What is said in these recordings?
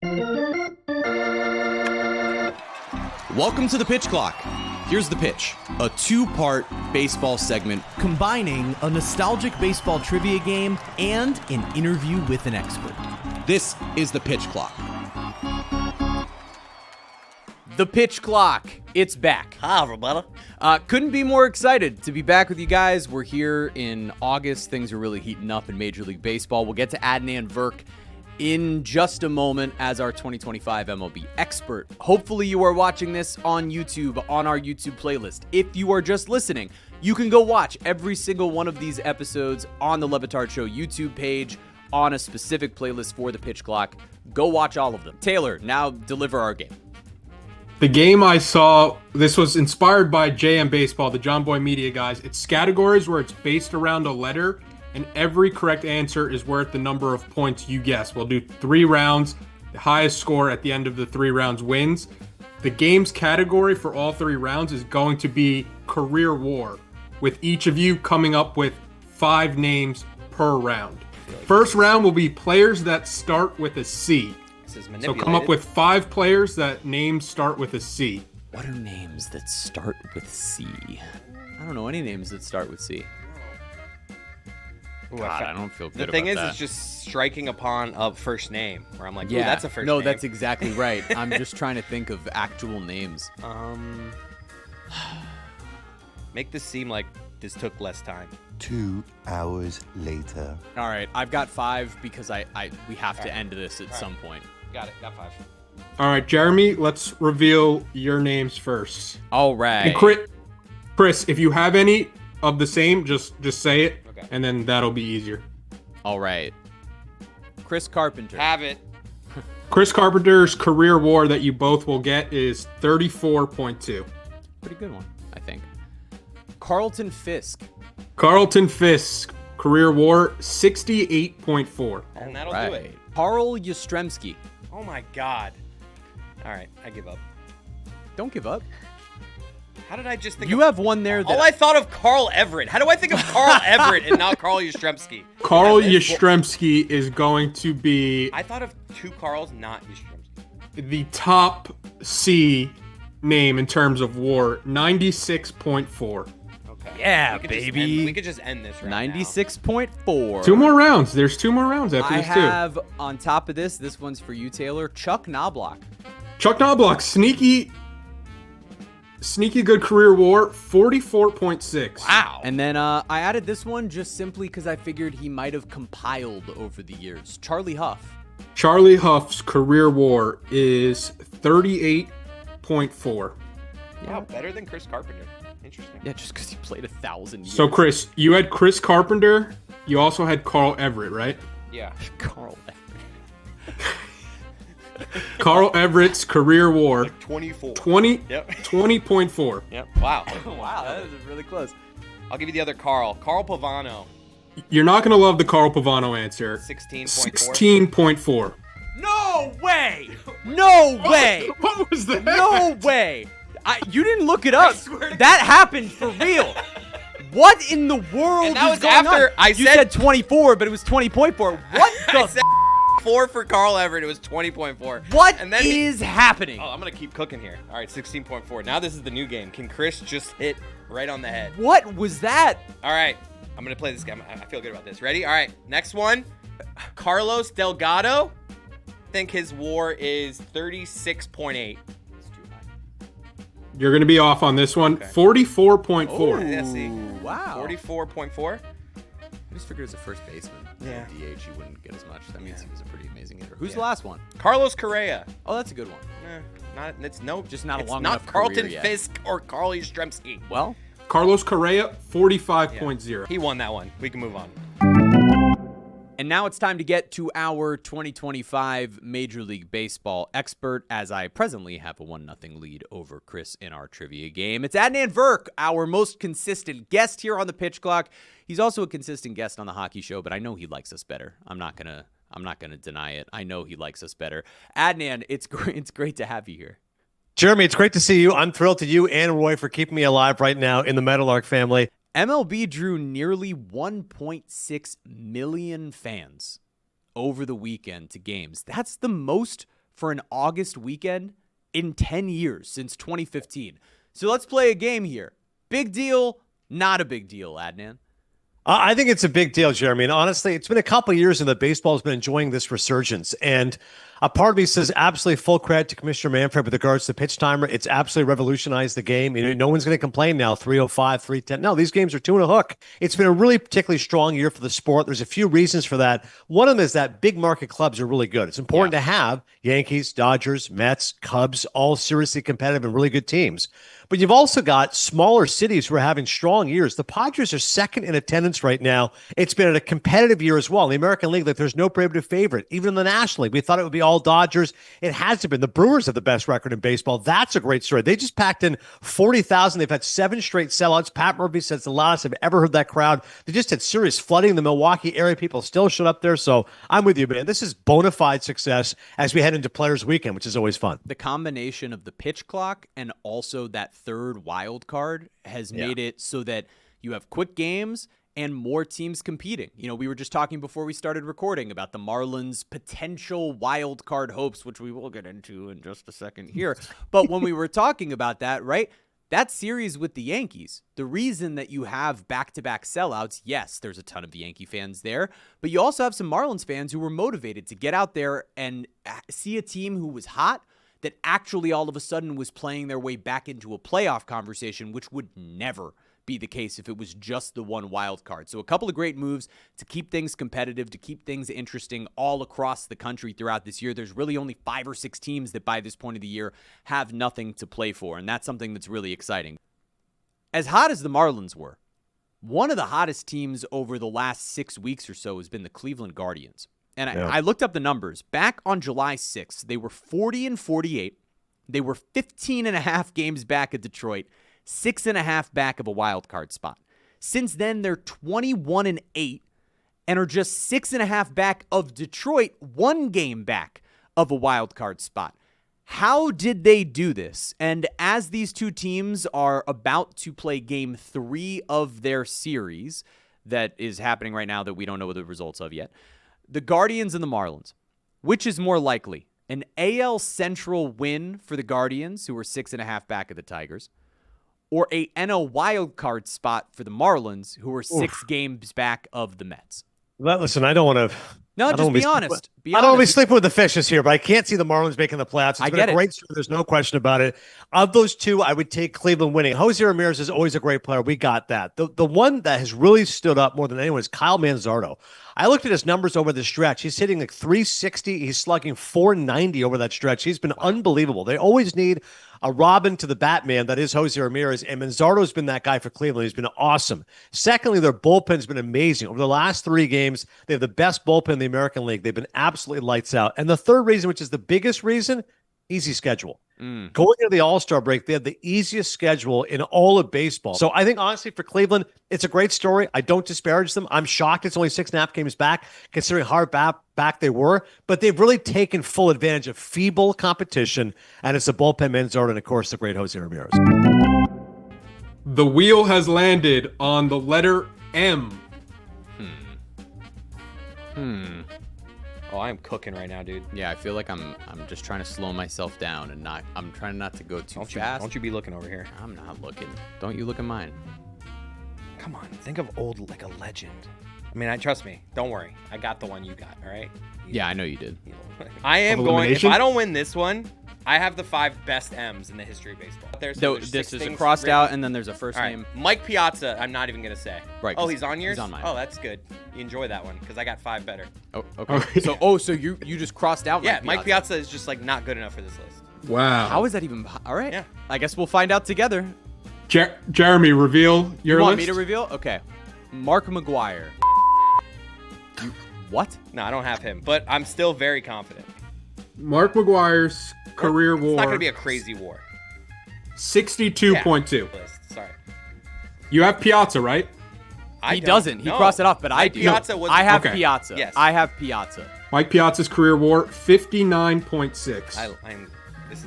Welcome to the Pitch Clock. Here's the pitch, a two-part baseball segment combining a nostalgic baseball trivia game and an interview with an expert. This is the Pitch Clock. The Pitch Clock, it's back. Hi, everybody. Couldn't be more excited to be back with you guys. We're here in August. Things are really heating up in Major League Baseball. We'll get to Adnan Virk in just a moment as our 2025 MLB expert. Hopefully you are watching this on YouTube, on our YouTube playlist. If you are just listening, you can go watch every single one of these episodes on the Le Batard Show YouTube page on a specific playlist for the Pitch Clock. Go watch all of them. Taylor, now deliver our game. The game I saw, this was inspired by JM Baseball, the John Boy Media guys. It's categories where it's based around a letter, and every correct answer is worth the number of points you guess. We'll do 3 rounds. The highest score at the end of the 3 rounds wins. The game's category for all 3 rounds is going to be Career War, with each of you coming up with 5 names per round. First round will be players that start with a C. So come up with 5 players that names start with a C. What are names that start with C? I don't know any names that start with C. God, I don't feel good about that. The thing is, it's just striking upon a first name, where I'm like, yeah, that's a first name. No, that's exactly right. I'm just trying to think of actual names. Make this seem like this took less time. 2 hours later. All right, I've got 5 because we have to end this at some point. Got it. Got 5. All right, Jeremy, let's reveal your names first. All right. And Chris, if you have any of the same, just say it, okay, and then that'll be easier. All right. Chris Carpenter. Have it. Chris Carpenter's Career War that you both will get is 34.2. Pretty good one, I think. Carlton Fisk. Carlton Fisk, Career War, 68.4. And that'll do it. Carl Yastrzemski. Oh my God. All right, I give up. Don't give up. How did I just think You have one there that... Oh, I thought of Carl Everett. How do I think of Carl Everett and not Carl Yastrzemski? Carl Yastrzemski is going to be... I thought of 2 Carls, not Yastrzemski. The top C name in terms of war, 96.4. Okay. Yeah, baby. We could just end this right now. 96.4. 2 more rounds. There's 2 more rounds after I this, too. have, on top of this one's for you, Taylor, Chuck Knobloch. Chuck Knobloch, sneaky good Career War, 44.6. Wow. And then I added this one just simply because I figured he might have compiled over the years. Charlie Huff. Charlie Huff's Career War is 38.4. Yeah, wow, better than Chris Carpenter. Interesting. Yeah, just because he played 1,000 years. So, Chris, you had Chris Carpenter. You also had Carl Everett, right? Yeah. Carl Everett. Carl Everett's Career War. Like 24. 20. Yep. 20.4. Yep. Wow. Wow, that is really close. I'll give you the other Carl. Carl Pavano. You're not going to love the Carl Pavano answer. 16.4. 16.4. No way! No way! What was that? No way! You didn't look it up. That happened for real. What in the world And that is was going after on? I You said- said 24, but it was 20.4. What I the? said 4 for Carl Everett. It was 20.4. What and then is happening? Oh, I'm going to keep cooking here. All right, 16.4. Now this is the new game. Can Chris just hit right on the head? What was that? All right. I'm going to play this game. I feel good about this. Ready? All right. Next one. Carlos Delgado. I think his war is 36.8. You're going to be off on this one. Okay. 44.4. Oh, let's see. Wow. 44.4. I just figured as a first baseman, Yeah. DH, he wouldn't get as much. That means he was a pretty amazing hitter. Who's the last one? Carlos Correa. Oh, that's a good one. It's Just not a it's long not enough Carlton career yet. Fisk or Carl Yastrzemski. Well, Carlos Correa, 45.0. He won that one. We can move on. and now it's time to get to our 2025 Major League Baseball expert, as I presently have a 1-0 lead over Chris in our trivia game. It's Adnan Virk, our most consistent guest here on the Pitch Clock. He's also a consistent guest on the Hockey Show, but I know he likes us better. I'm not gonna deny it. I know he likes us better. Adnan, it's great to have you here. Jeremy, it's great to see you. I'm thrilled to you and Roy for keeping me alive right now in the Meadowlark family. MLB drew nearly 1.6 million fans over the weekend to games. That's the most for an August weekend in 10 years since 2015. So let's play a game here. Big deal, not a big deal, Adnan. I think it's a big deal, Jeremy. And honestly, it's been a couple of years and the baseball's been enjoying this resurgence. And a part of me says absolutely full credit to Commissioner Manfred with regards to pitch timer. It's absolutely revolutionized the game. No one's going to complain now, 305, 310. No, these games are 2 and a hook. It's been a really particularly strong year for the sport. There's a few reasons for that. One of them is that big market clubs are really good. It's important to have Yankees, Dodgers, Mets, Cubs, all seriously competitive and really good teams. But you've also got smaller cities who are having strong years. The Padres are second in attendance right now. It's been a competitive year as well. In the American League, there's no prohibitive favorite. Even in the National League, we thought it would be all Dodgers. It hasn't been. The Brewers have the best record in baseball. That's a great story. They just packed in 40,000. They've had 7 straight sellouts. Pat Murphy says the loudest I've ever heard that crowd. They just had serious flooding in the Milwaukee area. People still showed up there. So I'm with you, man. This is bona fide success as we head into Players Weekend, which is always fun. The combination of the pitch clock and also that third wild card has made it so that you have quick games and more teams competing. We were just talking before we started recording about the Marlins' potential wild card hopes, which we will get into in just a second here. But when we were talking about that, right, that series with the Yankees, the reason that you have back-to-back sellouts, yes, there's a ton of Yankee fans there, but you also have some Marlins fans who were motivated to get out there and see a team who was hot, that actually all of a sudden was playing their way back into a playoff conversation, which would never be the case if it was just the one wild card. So a couple of great moves to keep things competitive, to keep things interesting all across the country throughout this year. There's really only 5 or 6 teams that by this point of the year have nothing to play for, and that's something that's really exciting. As hot as the Marlins were, one of the hottest teams over the last 6 weeks or so has been the Cleveland Guardians. And I looked up the numbers. Back on July 6th, they were 40-48. They were 15.5 games back at Detroit, 6.5 back of a wild card spot. Since then, they're 21-8 and are just 6.5 back of Detroit, 1 game back of a wild card spot. How did they do this? And as these two teams are about to play game 3 of their series that is happening right now that we don't know the results of yet, the Guardians and the Marlins, which is more likely? An AL Central win for the Guardians, who are 6.5 back of the Tigers, or a NL wildcard spot for the Marlins, who are 6 games back of the Mets? Listen, I don't want to... No, just be honest. I don't want to be sleeping with the fishes here, but I can't see the Marlins making the playoffs. It's been a great story. There's no question about it. Of those two, I would take Cleveland winning. Jose Ramirez is always a great player. We got that. The one that has really stood up more than anyone is Kyle Manzardo. I looked at his numbers over the stretch. He's hitting like 360. He's slugging 490 over that stretch. He's been unbelievable. They always need a Robin to the Batman that is Jose Ramirez, and Manzardo's been that guy for Cleveland. He's been awesome. Secondly, their bullpen's been amazing. Over the last 3 games, they have the best bullpen in the American League. They've been absolutely lights out. And the third reason, which is the biggest reason, easy schedule. Going into the All-Star break, they have the easiest schedule in all of baseball. So I think, honestly, for Cleveland, it's a great story. I don't disparage them. I'm shocked it's only 6.5 games back, considering how back they were. But they've really taken full advantage of feeble competition, and it's the bullpen Manzardo and, of course, the great Jose Ramirez. The wheel has landed on the letter M. Oh, I'm cooking right now, dude. Yeah, I feel like I'm just trying to slow myself down and I'm trying not to go too fast. Don't you be looking over here. I'm not looking. Don't you look at mine. Come on, think of old like a legend. I mean, trust me. Don't worry. I got the one you got, all right? Yeah, I know you did. I am going, if I don't win this one, I have the 5 best M's in the history of baseball. There's this is a crossed out, and then there's a first name. Mike Piazza, I'm not even going to say. Right. Oh, he's on yours? He's on mine. Oh, that's good. You enjoy that one, because I got 5 better. Oh, okay. So you just crossed out Mike Piazza is just like not good enough for this list. Wow. How is that even? All right. Yeah. I guess we'll find out together. Jeremy, reveal your You want list? me to reveal? Okay. Mark McGwire. What? No, I don't have him, but I'm still very confident. Mark McGwire's career It's WAR. not going to be a crazy WAR. 62.2. Sorry. You have Piazza, right? He doesn't. He crossed it off, but I do. Piazza was, I have Okay. Piazza. Yes. I have Piazza. Mike Piazza's career WAR, 59.6. This is,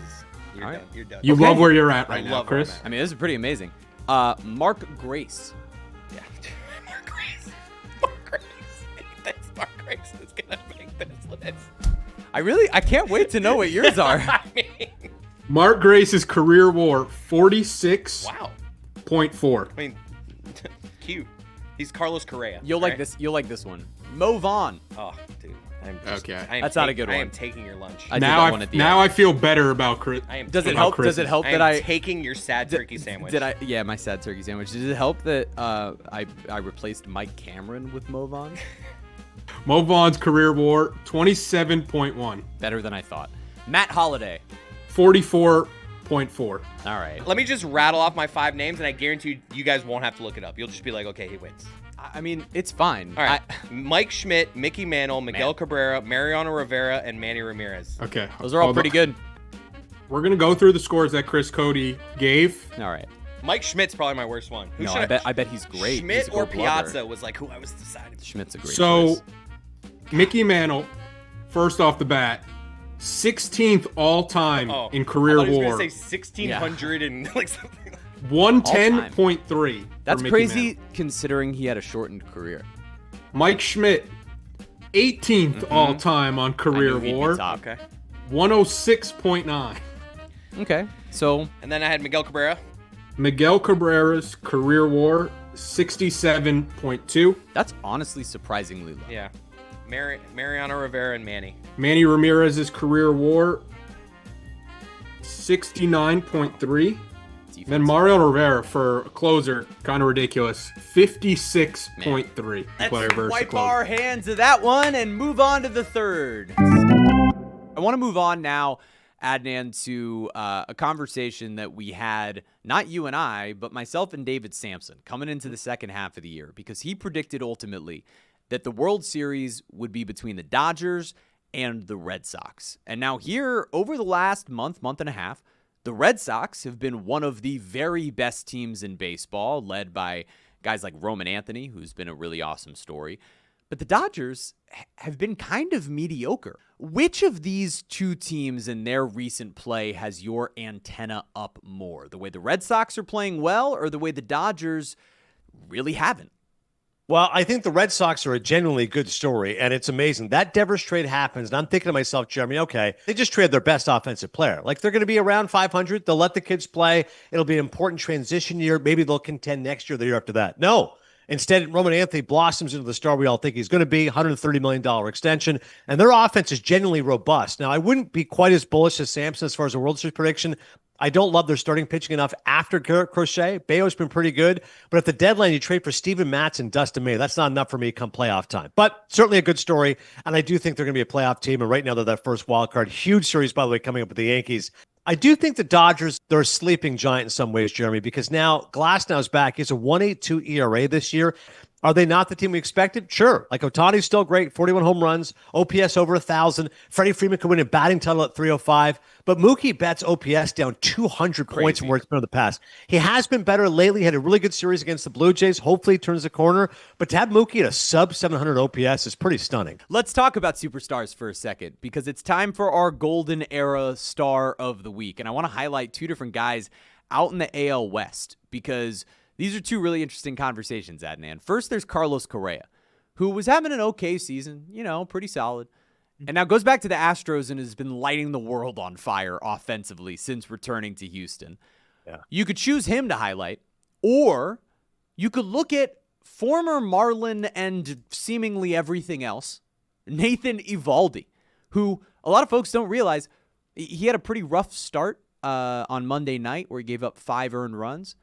you're All done. right. You're done. You love where you're at I right now, love where I'm Chris. at. I mean, this is pretty amazing. Mark Grace. Yeah. Mark Grace. Mark Grace. Mark Grace is going to make this list. I can't wait to know what yours are. I mean, Mark Grace's career WAR 46.4. wow. I mean, cute. He's Carlos Correa. You'll like this. You'll like this one. Mo Vaughn. Oh, dude. Okay. That's not a good I one. am taking your lunch. I did Now that one at the I end. feel better about Chris. I am Does it taking- help? Chris. Does it help I that am I taking your sad turkey sandwich. Did I? Yeah, my sad turkey sandwich. Does it help that I replaced Mike Cameron with Mo Vaughn? Mo Vaughn's career WAR 27.1. Better than I thought. Matt Holliday. 44.4. All right. Let me just rattle off my 5 names, and I guarantee you guys won't have to look it up. You'll just be like, okay, he wins. I mean, it's fine. All right. Mike Schmidt, Mickey Mantle, Miguel Cabrera, Mariano Rivera, and Manny Ramirez. Okay. Those are all Hold pretty on. good. We're going to go through the scores that Chris Cody gave. All right. Mike Schmidt's probably my worst one. Who No, should I bet he's great. He's Schmidt a or gold glover. Piazza was like who I was deciding. Schmidt's a great So, choice. Mickey Mantle, first off the bat, 16th all-time in career I was WAR. going to say 1,600 and like something. 110.3. That's Mickey crazy Mantle. considering he had a shortened career. Mike Schmidt, 18th all-time on I career knew he'd be WAR. top. Okay. 106.9. Okay. So And then I had Miguel Cabrera. Miguel Cabrera's career WAR 67.2. that's honestly surprisingly low. Yeah. Mariano Rivera and Manny. Manny Ramirez's career WAR 69.3. Then Mario Rivera for a closer, kind of ridiculous, 56.3. Player versus Wipe closer. our hands of that one and move on to the third. I want to move on now, Adnan, to a conversation that we had, not you and I, but myself and David Sampson, coming into the second half of the year, because he predicted ultimately that the World Series would be between the Dodgers and the Red Sox. And now here, over the last month and a half, the Red Sox have been one of the very best teams in baseball, led by guys like Roman Anthony, who's been a really awesome story. But the Dodgers have been kind of mediocre. Which of these two teams in their recent play has your antenna up more? The way the Red Sox are playing well, or the way the Dodgers really haven't? Well, I think the Red Sox are a genuinely good story, and it's amazing. That Devers trade happens, and I'm thinking to myself, Jeremy, okay, they just traded their best offensive player. Like, they're going to be around 500. They'll let the kids play. It'll be an important transition year. Maybe they'll contend next year, the year after that. No. Instead, Roman Anthony blossoms into the star we all think he's going to be, $130 million extension, and their offense is genuinely robust. Now, I wouldn't be quite as bullish as Sampson as far as a World Series prediction. I don't love their starting pitching enough after Garrett Crochet. Bayo's been pretty good, but at the deadline, you trade for Steven Matz and Dustin May. That's not enough for me come playoff time, but certainly a good story, and I do think they're going to be a playoff team, and right now they're that first wild card. Huge series, by the way, coming up with the Yankees. I do think the Dodgers, they're a sleeping giant in some ways, Jeremy, because now Glasnow's back. He has a 1.82 ERA this year. Are they not the team we expected? Sure. Like, Ohtani's still great, 41 home runs, OPS over 1,000. Freddie Freeman could win a batting title at 305. But Mookie Betts' OPS down 200 points from where it's been in the past. He has been better lately. He had a really good series against the Blue Jays. Hopefully he turns the corner. But to have Mookie at a sub-700 OPS is pretty stunning. Let's talk about superstars for a second, because it's time for our Golden Era Star of the Week. And I want to highlight two different guys out in the AL West, because these are two really interesting conversations, Adnan. First, there's Carlos Correa, who was having an okay season, pretty solid. And now goes back to the Astros and has been lighting the world on fire offensively since returning to Houston. Yeah. You could choose him to highlight, or you could look at former Marlin and seemingly everything else, Nathan Eovaldi, who a lot of folks don't realize he had a pretty rough start on Monday night where he gave up 5 earned runs.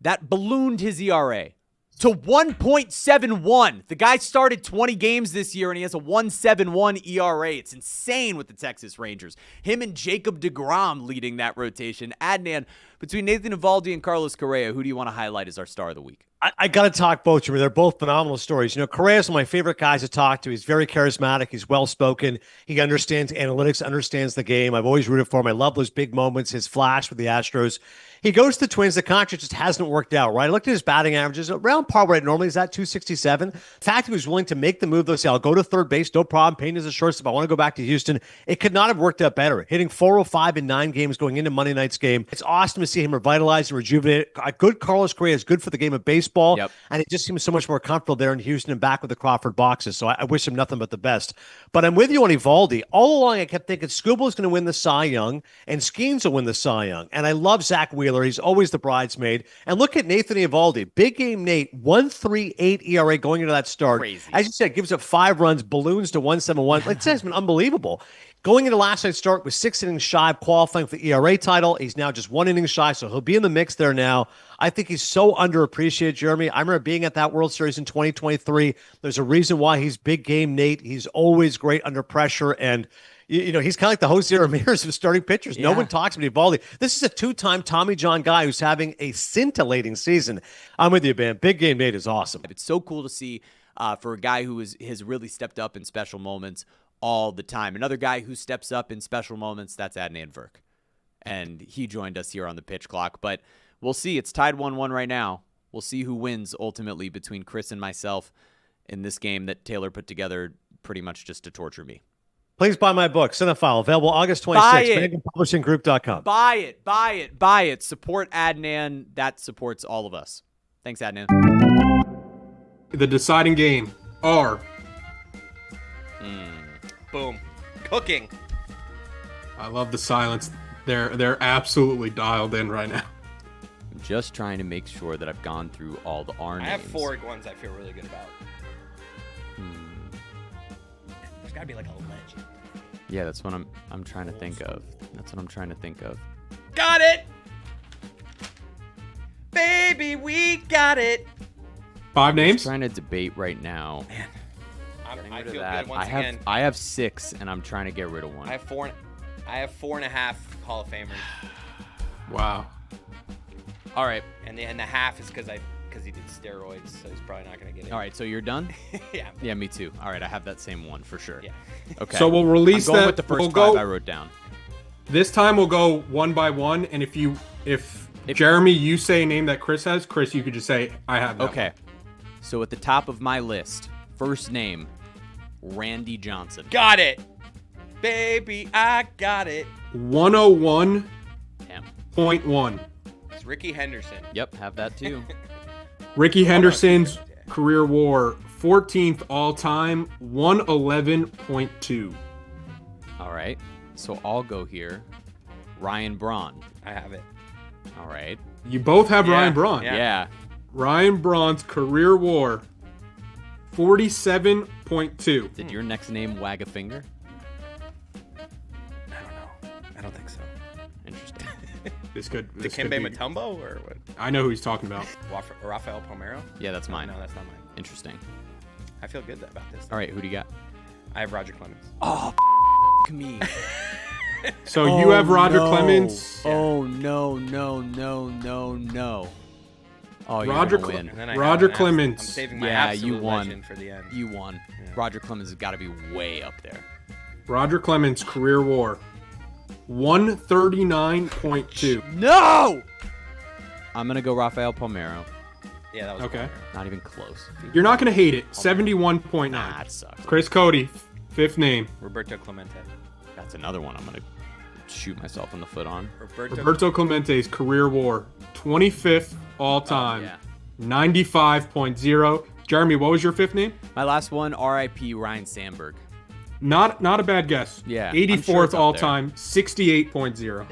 That ballooned his ERA to 1.71. The guy started 20 games this year, and he has a 1.71 ERA. It's insane with the Texas Rangers. Him and Jacob deGrom leading that rotation. Adnan, between Nathan Eovaldi and Carlos Correa, who do you want to highlight as our star of the week? I got to talk both to me. They're both phenomenal stories. Correa's one of my favorite guys to talk to. He's very charismatic. He's well-spoken. He understands analytics, understands the game. I've always rooted for him. I love those big moments, his flash with the Astros. He goes to the Twins. The contract just hasn't worked out, right? I looked at his batting averages around par where it normally is at, 267. The fact he was willing to make the move, though, say, I'll go to third base, no problem. Payne is a shortstop. I want to go back to Houston. It could not have worked out better. Hitting 405 in 9 games going into Monday night's game. It's awesome to see him revitalized and rejuvenated. A good Carlos Correa is good for the game of baseball. baseball. Yep. And he just seems so much more comfortable there in Houston and back with the Crawford boxes. So I wish him nothing but the best. But I'm with you on Eovaldi. All along, I kept thinking Skubal's going to win the Cy Young and Skeens will win the Cy Young. And I love Zach Wheeler. He's always the bridesmaid. And look at Nathan Eovaldi. Big game Nate, 1.38 ERA going into that start. Crazy. As you said, gives up 5 runs, balloons to 1.71. It has been unbelievable. Going into last night's start with 6 innings shy of qualifying for the ERA title. He's now just 1 inning shy, so he'll be in the mix there now. I think he's so underappreciated, Jeremy. I remember being at that World Series in 2023. There's a reason why he's big game Nate. He's always great under pressure, and you know, he's kind of like the Jose Ramirez of starting pitchers. No one talks about Eovaldi. This is a 2-time Tommy John guy who's having a scintillating season. I'm with you, man. Big game Nate is awesome. It's so cool to see for a guy who has really stepped up in special moments all the time. Another guy who steps up in special moments, that's Adnan Virk. And he joined us here on the pitch clock. But we'll see. It's tied 1-1 right now. We'll see who wins ultimately between Chris and myself in this game that Taylor put together pretty much just to torture me. Please buy my book, Cinephile, available August 26th. ManganPublishingGroup.com. Buy it, buy it, buy it. Support Adnan. That supports all of us. Thanks, Adnan. The deciding game are. Boom. Cooking. I love the silence. They're absolutely dialed in right now. I'm just trying to make sure that I've gone through all the R names. I have 4 ones I feel really good about. There's got to be like a legend. Yeah, that's what I'm trying to think of. That's what I'm trying to think of. Got it! Baby, we got it! 5 names? I'm trying to debate right now. Man, I Rid of feel that. good once I again. have 6, and I'm trying to get rid of one. I have 4.5 Hall of Famers, Wow. All right. and the half is because he did steroids, so he's probably not gonna get it. All right, so you're done? Yeah. Yeah, me too. All right, I have that same one for sure. Yeah. Okay. So we'll release I'm going that. with the first we'll 5 go, I wrote down. This time we'll go one by one, and if Jeremy, you say a name that Chris has, Chris, you could just say, I have that Okay. one. So at the top of my list, first name, Randy Johnson. Got it, baby, I got it. 101.1. Damn. It's Ricky Henderson. Yep, have that too. Ricky Henderson's career WAR, 14th all-time, 111.2. All right. So I'll go here. Ryan Braun. I have it. All right. You both have Yeah. Ryan Braun. Yeah. Ryan Braun's career WAR, 47.2. Did your next name wag a finger? I don't know. I don't think so. Interesting. This could Dikembe be- Mutombo or what? I know who he's talking about. Rafael Palmeiro? Yeah, that's mine. No, that's not mine. Interesting. I feel good about this. All right, who do you got? I have Roger Clemens. Me. So you have Roger Clemens. Oh, no. Oh, you're Roger gonna win. And then I Roger have Clemens. I'm saving my Yeah, absolute you won. legend for the end. You won. Roger Clemens has got to be way up there. Roger Clemens' career WAR, 139.2. No! I'm going to go Rafael Palmeiro. Yeah, that was Okay. Palmeiro. Not even close. You're not going to hate it. 71.9. Nah, it sucks. Chris Cody, 5th name. Roberto Clemente. That's another one I'm going to shoot myself in the foot on. Roberto Clemente's career WAR, 25th all-time, yeah. 95.0. Jeremy, what was your 5th name? My last one, R.I.P. Ryan Sandberg. Not a bad guess. Yeah, I'm sure 84th it's up all-time, 68.0.